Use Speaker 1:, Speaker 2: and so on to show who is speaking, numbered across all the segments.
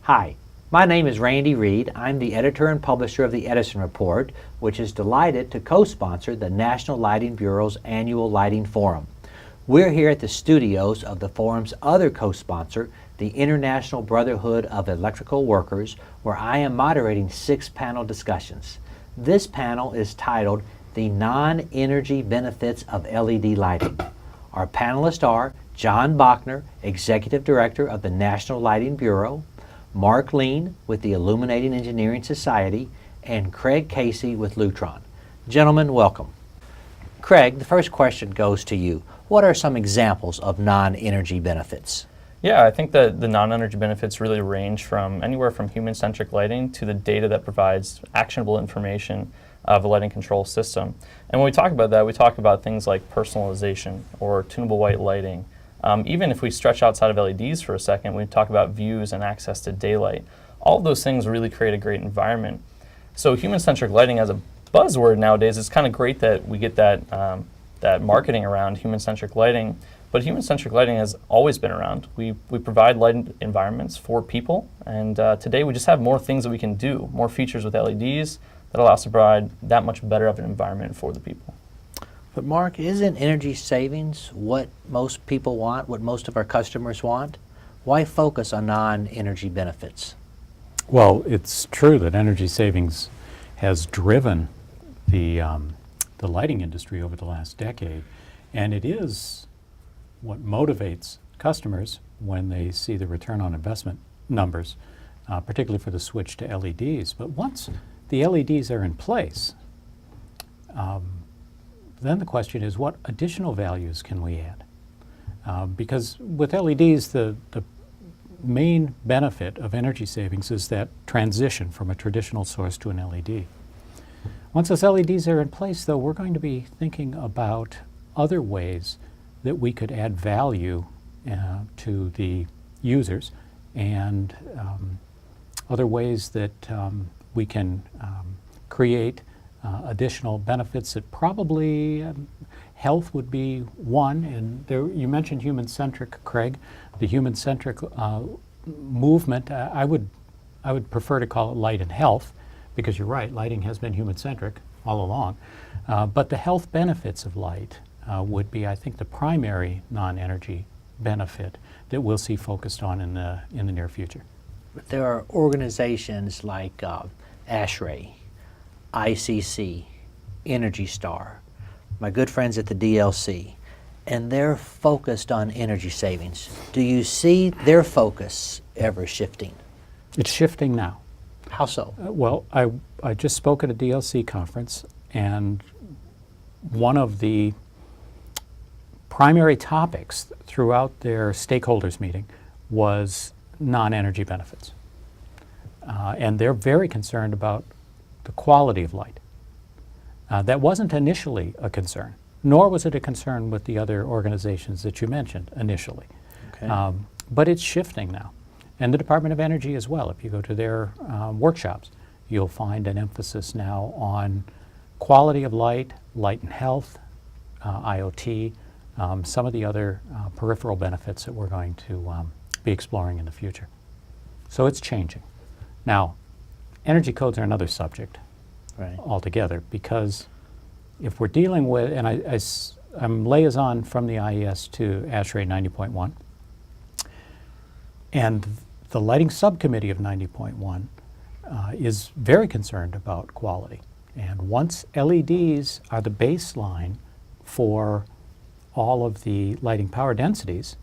Speaker 1: Hi, my name is Reid. I'm the editor and publisher of the Edison Report, which is delighted to co-sponsor the National Lighting Bureau's annual Lighting Forum. We're here at the studios of the forum's other co-sponsor, the International Brotherhood of Electrical Workers, where I am moderating 6 panel discussions. This panel is titled The Non-Energy Benefits of LED Lighting. Our panelists are John Bachner, Executive Director of the National Lighting Bureau, Mark Lien with the Illuminating Engineering Society, and Craig Casey with Lutron. Gentlemen, welcome. Craig, the first question goes to you. What are some examples of non-energy benefits?
Speaker 2: Yeah, I think that the non-energy benefits really range from anywhere from human-centric lighting to the data that provides actionable information of a lighting control system. And when we talk about that, we talk about things like personalization or tunable white lighting. Even if we stretch outside of LEDs for a second, we talk about views and access to daylight. All of those things really create a great environment. So human-centric lighting as a buzzword nowadays, it's kind of great that we get that, that marketing around human-centric lighting, but human-centric lighting has always been around. We provide light environments for people, and today we just have more things that we can do, more features with LEDs that allow us to provide that much better of an environment for the people.
Speaker 1: But Mark, isn't energy savings what most people want, what most of our customers want? Why focus on non-energy benefits?
Speaker 3: Well, it's true that energy savings has driven the lighting industry over the last decade, and it is what motivates customers when they see the return on investment numbers, particularly for the switch to LEDs. But once the LEDs are in place, then the question is, what additional values can we add? Because with LEDs, the main benefit of energy savings is that transition from a traditional source to an LED. Once those LEDs are in place, though, we're going to be thinking about other ways that we could add value to the users, and other ways that we can create additional benefits that probably health would be one. And there, you mentioned human-centric, Craig. The human-centric movement, I would prefer to call it light and health, because you're right, lighting has been human-centric all along. But the health benefits of light would be, I think, the primary non-energy benefit that we'll see focused on in the near future.
Speaker 1: There are organizations like ASHRAE, ICC, Energy Star, my good friends at the DLC, and they're focused on energy savings. Do you see their focus ever shifting?
Speaker 3: It's shifting now.
Speaker 1: How so?
Speaker 3: Well, I just spoke at a DLC conference, and one of the primary topics throughout their stakeholders meeting was non-energy benefits. And they're very concerned about the quality of light. That wasn't initially a concern, nor was it a concern with the other organizations that you mentioned initially. Okay. But it's shifting now. And the Department of Energy as well. If you go to their workshops, you'll find an emphasis now on quality of light, light and health, IoT, some of the other peripheral benefits that we're going to be exploring in the future. So it's changing. Now, energy codes are another subject altogether, because if we're dealing with, and I'm liaison from the IES to ASHRAE 90.1, and the lighting subcommittee of 90.1 is very concerned about quality. And once LEDs are the baseline for all of the lighting power densities,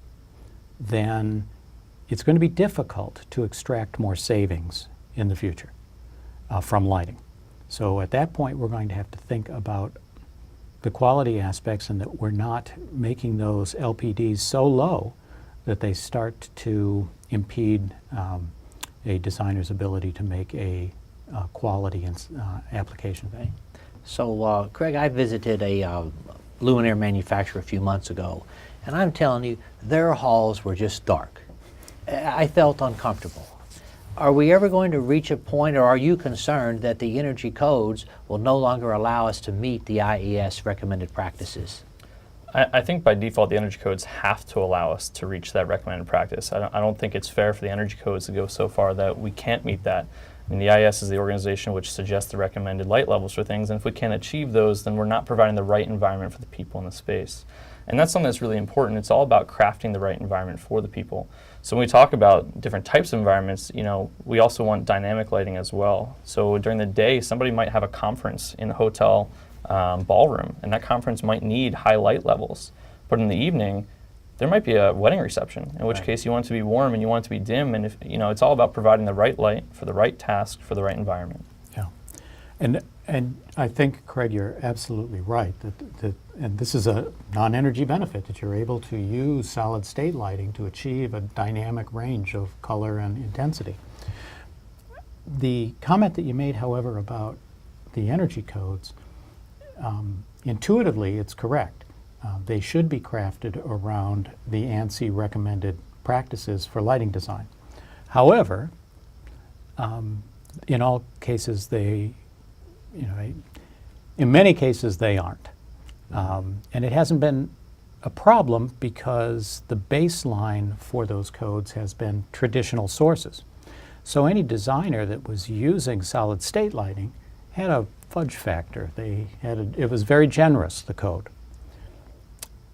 Speaker 3: then it's going to be difficult to extract more savings in the future from lighting. So at that point, we're going to have to think about the quality aspects, and that we're not making those LPDs so low that they start to impede a designer's ability to make a quality application.
Speaker 1: Okay. So Craig, I visited a luminaire manufacturer a few months ago, and I'm telling you, their halls were just dark. I felt uncomfortable. Are we ever going to reach a point, or are you concerned that the energy codes will no longer allow us to meet the IES recommended practices?
Speaker 2: I think by default the energy codes have to allow us to reach that recommended practice. I don't think it's fair for the energy codes to go so far that we can't meet that. I mean, the IES is the organization which suggests the recommended light levels for things, and if we can't achieve those, then we're not providing the right environment for the people in the space. And that's something that's really important. It's all about crafting the right environment for the people. So when we talk about different types of environments, we also want dynamic lighting as well. So during the day, somebody might have a conference in the hotel ballroom, and that conference might need high light levels. But in the evening, there might be a wedding reception, in which case you want it to be warm and you want it to be dim, and it's all about providing the right light for the right task for the right environment.
Speaker 3: Yeah, and I think, Craig, you're absolutely right and this is a non-energy benefit, that you're able to use solid state lighting to achieve a dynamic range of color and intensity. The comment that you made, however, about the energy codes, intuitively it's correct. They should be crafted around the ANSI recommended practices for lighting design. However, in all cases in many cases they aren't. And it hasn't been a problem because the baseline for those codes has been traditional sources. So any designer that was using solid state lighting had a fudge factor. It was very generous, the code.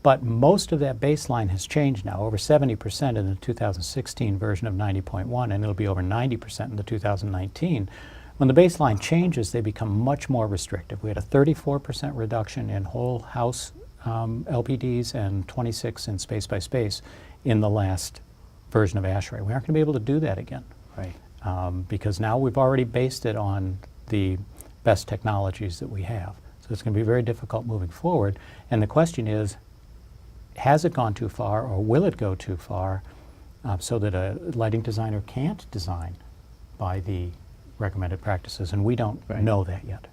Speaker 3: But most of that baseline has changed now, over 70% in the 2016 version of 90.1, and it'll be over 90% in the 2019. When the baseline changes, they become much more restrictive. We had a 34% reduction in whole house LPDs and 26 in space by space in the last version of ASHRAE. We aren't going to be able to do that again.
Speaker 1: Right.
Speaker 3: Because now we've already based it on the best technologies that we have. So it's going to be very difficult moving forward. And the question is, has it gone too far, or will it go too far, so that a lighting designer can't design by the recommended practices? And we don't know that yet.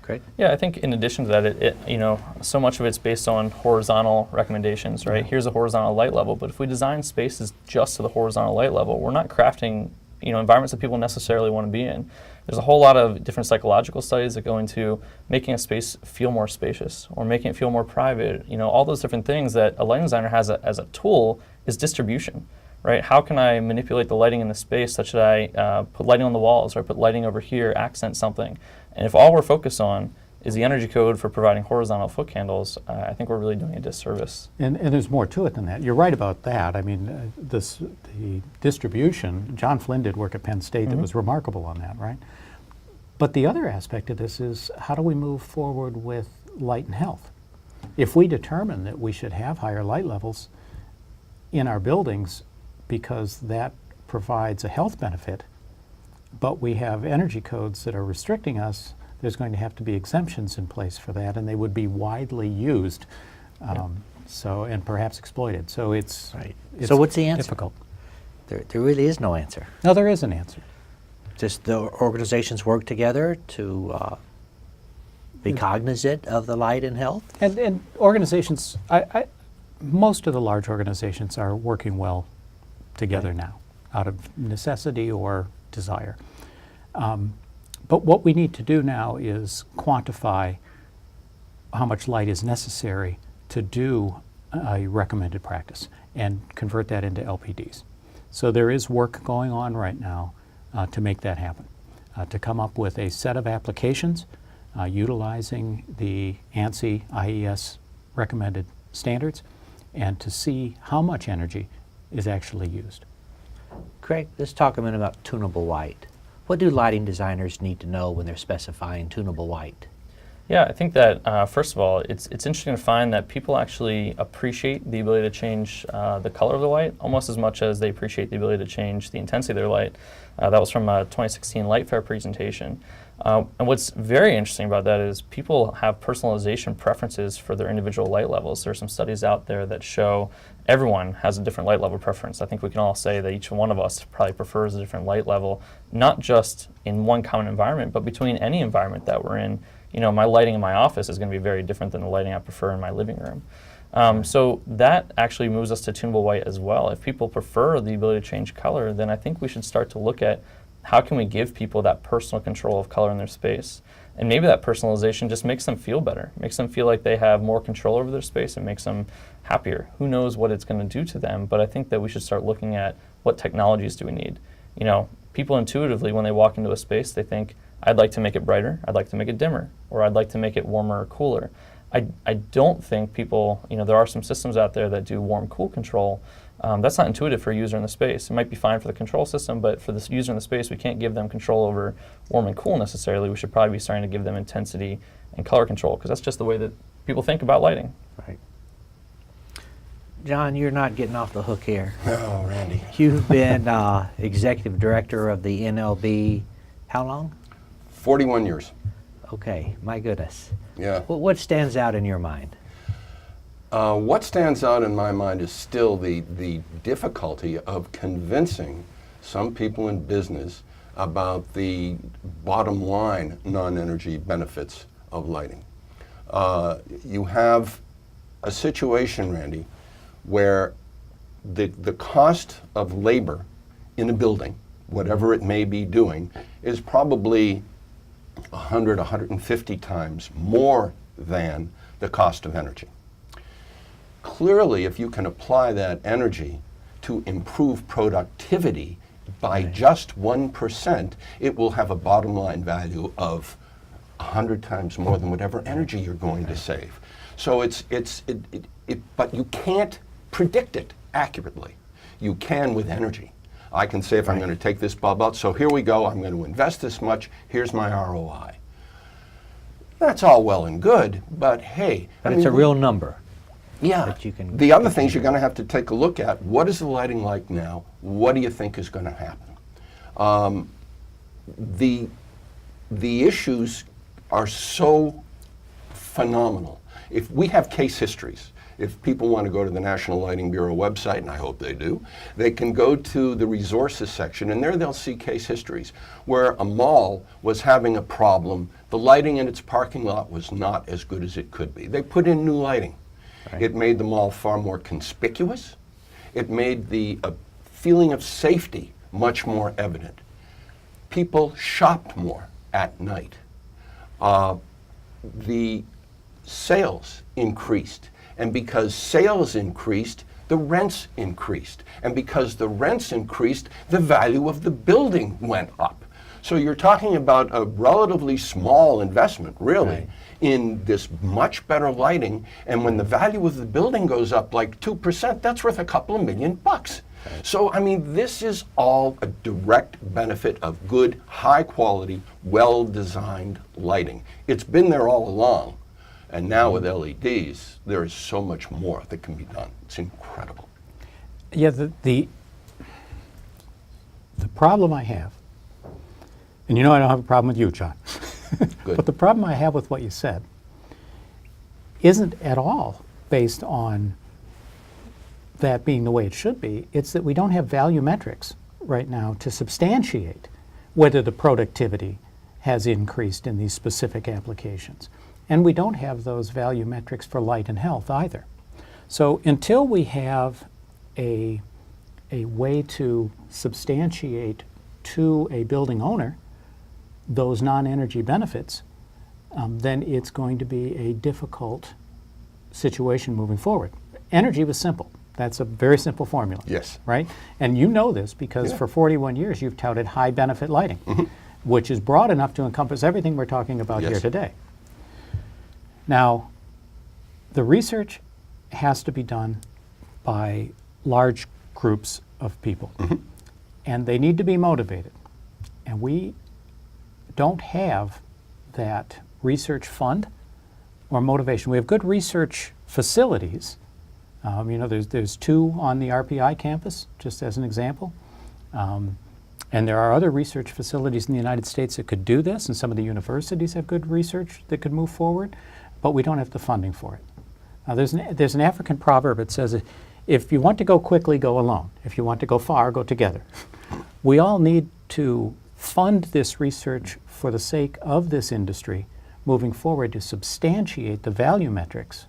Speaker 1: Great.
Speaker 2: Yeah, I think in addition to that, so much of it's based on horizontal recommendations, right? Here's a horizontal light level, but if we design spaces just to the horizontal light level, we're not crafting environments that people necessarily want to be in. There's a whole lot of different psychological studies that go into making a space feel more spacious or making it feel more private. All those different things that a lighting designer has as a tool is distribution, right? How can I manipulate the lighting in the space such that I put lighting on the walls, or I put lighting over here, accent something? And if all we're focused on is the energy code for providing horizontal foot candles, I think we're really doing a disservice.
Speaker 3: And there's more to it than that. You're right about that. I mean, the distribution, John Flynn did work at Penn State that was remarkable on that, right? But the other aspect of this is, how do we move forward with light and health? If we determine that we should have higher light levels in our buildings because that provides a health benefit, but we have energy codes that are restricting us, there's going to have to be exemptions in place for that, and they would be widely used, and perhaps exploited. So it's
Speaker 1: so what's the answer?
Speaker 3: Difficult.
Speaker 1: There really is no answer.
Speaker 3: No, there is an answer.
Speaker 1: Just the organizations work together to be cognizant of the light and health?
Speaker 3: And organizations, most of the large organizations are working well together now, out of necessity or desire. But what we need to do now is quantify how much light is necessary to do a recommended practice and convert that into LPDs. So there is work going on right now to make that happen, to come up with a set of applications utilizing the ANSI IES recommended standards, and to see how much energy is actually used.
Speaker 1: Craig, let's talk a minute about tunable white. What do lighting designers need to know when they're specifying tunable white?
Speaker 2: Yeah, I think that first of all, it's interesting to find that people actually appreciate the ability to change the color of the light almost as much as they appreciate the ability to change the intensity of their light. That was from a 2016 Light Fair presentation. And what's very interesting about that is people have personalization preferences for their individual light levels. There are some studies out there that show everyone has a different light level preference. I think we can all say that each one of us probably prefers a different light level, not just in one common environment, but between any environment that we're in. My lighting in my office is going to be very different than the lighting I prefer in my living room. So that actually moves us to tunable white as well. If people prefer the ability to change color, then I think we should start to look at how can we give people that personal control of color in their space? And maybe that personalization just makes them feel better, makes them feel like they have more control over their space, and makes them happier. Who knows what it's going to do to them, but I think that we should start looking at what technologies do we need. You know, people intuitively, when they walk into a space, they think, I'd like to make it brighter, I'd like to make it dimmer, or I'd like to make it warmer or cooler. I don't think people, you know, there are some systems out there that do warm-cool control. That's not intuitive for a user in the space. It might be fine for the control system, but for the user in the space, we can't give them control over warm and cool necessarily. We should probably be starting to give them intensity and color control, because that's just the way that people think about lighting.
Speaker 1: Right. John, you're not getting off the hook here.
Speaker 4: Oh, Randy.
Speaker 1: You've been executive director of the NLB how long?
Speaker 4: 41 years.
Speaker 1: Okay, my goodness.
Speaker 4: Yeah.
Speaker 1: What stands out in your mind?
Speaker 4: What stands out in my mind is still the difficulty of convincing some people in business about the bottom line non-energy benefits of lighting. You have a situation, Randy, where the cost of labor in a building, whatever it may be doing, is probably 100, 150 times more than the cost of energy. Clearly, if you can apply that energy to improve productivity by just 1%, it will have a bottom line value of 100 times more than whatever energy you're going to save. So but you can't predict it accurately. You can with energy. I can say if I'm going to take this bulb out, so here we go, I'm going to invest this much, here's my ROI. That's all well and good, but hey.
Speaker 1: But it's a real number.
Speaker 4: Yeah.
Speaker 1: That you can
Speaker 4: the other things you're going to have to take a look at, what is the lighting like now? What do you think is going to happen? The issues are so phenomenal. If we have case histories, if people want to go to the National Lighting Bureau website, and I hope they do, they can go to the resources section, and there they'll see case histories where a mall was having a problem. The lighting in its parking lot was not as good as it could be. They put in new lighting. Right. It made the mall far more conspicuous. It made the feeling of safety much more evident. People shopped more at night. The sales increased. And because sales increased, the rents increased. And because the rents increased, the value of the building went up. So you're talking about a relatively small investment, really, right, in this much better lighting. And when the value of the building goes up like 2%, that's worth a couple of $1 million. Right. So, I mean, this is all a direct benefit of good, high quality, well-designed lighting. It's been there all along. And now with LEDs, there is so much more that can be done. It's incredible.
Speaker 3: Yeah, the problem I have, and you know I don't have a problem with you, John, but the problem I have with what you said isn't at all based on that being the way it should be. It's that we don't have value metrics right now to substantiate whether the productivity has increased in these specific applications. And we don't have those value metrics for light and health either. So until we have a way to substantiate to a building owner those non-energy benefits, then it's going to be a difficult situation moving forward. Energy was simple. That's a very simple formula.
Speaker 4: Yes. Right?
Speaker 3: And you know this because for 41 years you've touted high benefit lighting, which is broad enough to encompass everything we're talking about here today. Now, the research has to be done by large groups of people, and they need to be motivated. And we don't have that research fund or motivation. We have good research facilities. You know, there's 2 on the RPI campus, just as an example. And there are other research facilities in the United States that could do this, and some of the universities have good research that could move forward. But we don't have the funding for it. Now, there's an African proverb that says, if you want to go quickly, go alone. If you want to go far, go together. We all need to fund this research for the sake of this industry moving forward to substantiate the value metrics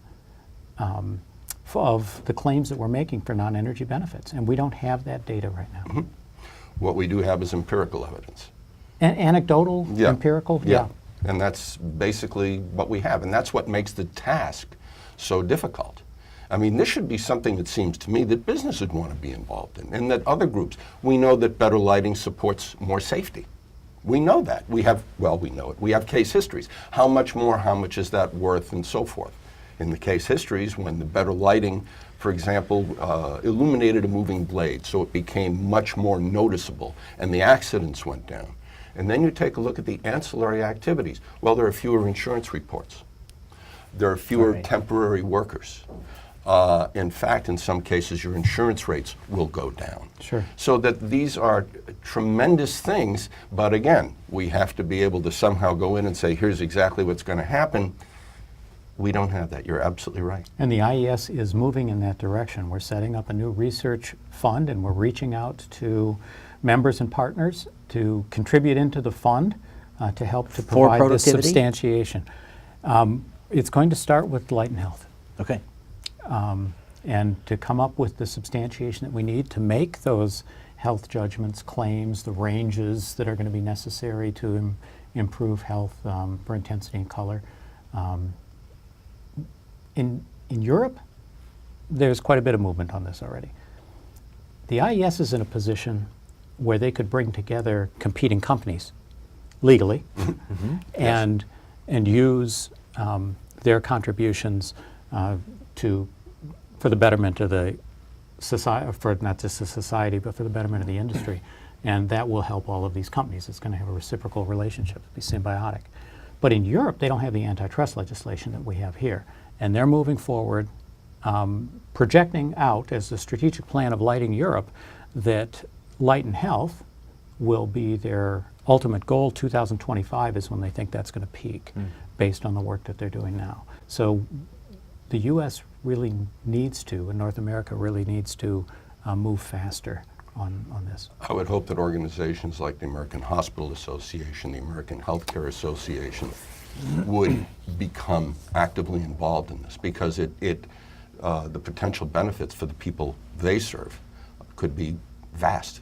Speaker 3: of the claims that we're making for non-energy benefits. And we don't have that data right now.
Speaker 4: What we do have is empirical evidence.
Speaker 3: Anecdotal,
Speaker 4: Yeah.
Speaker 3: empirical?
Speaker 4: Yeah. And that's basically what we have. And that's what makes the task so difficult. I mean, this should be something that seems to me that business would want to be involved in, and that other groups. We know that better lighting supports more safety. We know that. We know it. We have case histories. How much more, how much is that worth, and so forth. In the case histories, when the better lighting, for example, illuminated a moving blade, so it became much more noticeable, and the accidents went down. And then you take a look at the ancillary activities. Well, there are fewer insurance reports. There are fewer temporary workers. In fact, in some cases, your insurance rates will go down.
Speaker 3: Sure.
Speaker 4: So that these are tremendous things, but again, we have to be able to somehow go in and say, here's exactly what's going to happen. We don't have that. You're absolutely right.
Speaker 3: And the IES is moving in that direction. We're setting up a new research fund, and we're reaching out to members and partners to contribute into the fund to help to
Speaker 1: For
Speaker 3: provide this
Speaker 1: productivity?
Speaker 3: substantiation. It's going to start with light and health.
Speaker 1: Okay.
Speaker 3: And to come up with the substantiation that we need to make those health judgments, claims, the ranges that are going to be necessary to improve health for intensity and color. In Europe, there's quite a bit of movement on this already. The IES is in a position where they could bring together competing companies legally and use their contributions for the betterment of the society, for not just the society, but for the betterment of the industry. And that will help all of these companies. It's going to have a reciprocal relationship, be symbiotic. But in Europe, they don't have the antitrust legislation that we have here. And they're moving forward, projecting out as the strategic plan of Lighting Europe that light and health will be their ultimate goal. 2025 is when they think that's going to peak based on the work that they're doing now. So the U.S. really needs to, and North America really needs to move faster on this.
Speaker 4: I would hope that organizations like the American Hospital Association, the American Healthcare Association would become actively involved in this, because the potential benefits for the people they serve could be vast.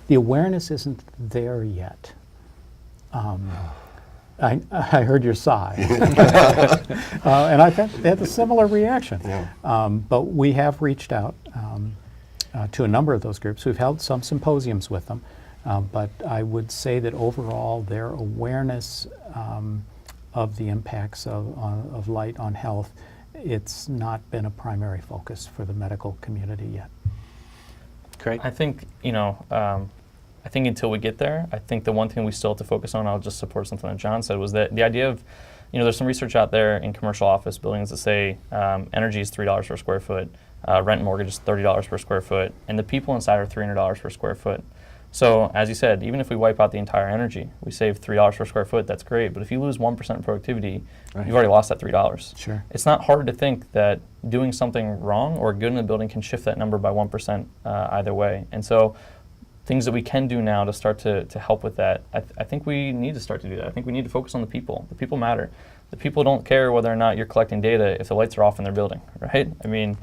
Speaker 3: The awareness isn't there yet. I heard your sigh. And I had a similar reaction.
Speaker 4: Yeah.
Speaker 3: But we have reached out to a number of those groups. We've held some symposiums with them. But I would say that overall their awareness of the impacts of light on health, it's not been a primary focus for the medical community yet.
Speaker 1: Craig?
Speaker 2: I think, I think until we get there, I think the one thing we still have to focus on, I'll just support something that John said, was that the idea of, there's some research out there in commercial office buildings that say energy is $3 per square foot, rent and mortgage is $30 per square foot, and the people inside are $300 per square foot. So, as you said, even if we wipe out the entire energy, we save $3 per square foot, that's great. But if you lose 1% productivity, you've already lost that $3.
Speaker 3: Sure.
Speaker 2: It's not hard to think that doing something wrong or good in the building can shift that number by 1% either way. And so, things that we can do now to start to help with that, I think we need to start to do that. I think we need to focus on the people. The people matter. The people don't care whether or not you're collecting data if the lights are off in their building, right? I mean,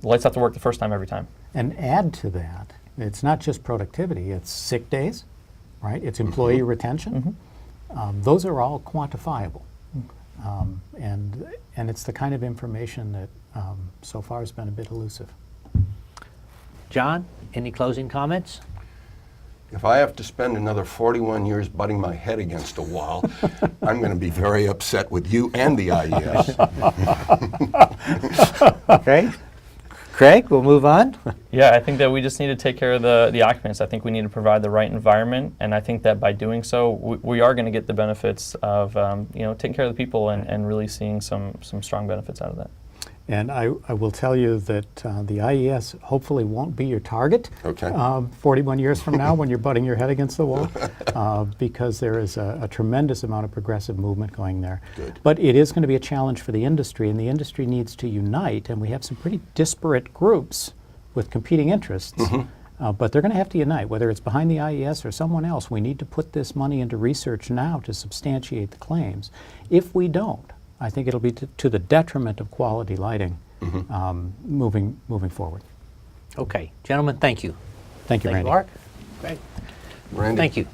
Speaker 2: the lights have to work the first time every time.
Speaker 3: And add to that, it's not just productivity, it's sick days, right? It's employee retention. Those are all quantifiable. And it's the kind of information that so far has been a bit elusive.
Speaker 1: John, any closing comments?
Speaker 4: If I have to spend another 41 years butting my head against a wall, I'm going to be very upset with you and the IES.
Speaker 1: Okay. Craig, we'll move on.
Speaker 2: Yeah, I think that we just need to take care of the occupants. I think we need to provide the right environment, and I think that by doing so, we are going to get the benefits of taking care of the people and really seeing some strong benefits out of that.
Speaker 3: And I will tell you that the IES hopefully won't be your target 41 years from now when you're butting your head against the wall, because there is a tremendous amount of progressive movement going there.
Speaker 4: Good.
Speaker 3: But it is going to be a challenge for the industry, and the industry needs to unite, and we have some pretty disparate groups with competing interests. But they're going to have to unite, whether it's behind the IES or someone else. We need to put this money into research now to substantiate the claims. If we don't, I think it'll be to the detriment of quality lighting moving forward.
Speaker 1: Okay. Gentlemen, thank you.
Speaker 3: Thank you,
Speaker 1: Thank
Speaker 3: Randy.
Speaker 1: you, Mark. Great.
Speaker 4: Randy?
Speaker 1: Thank you.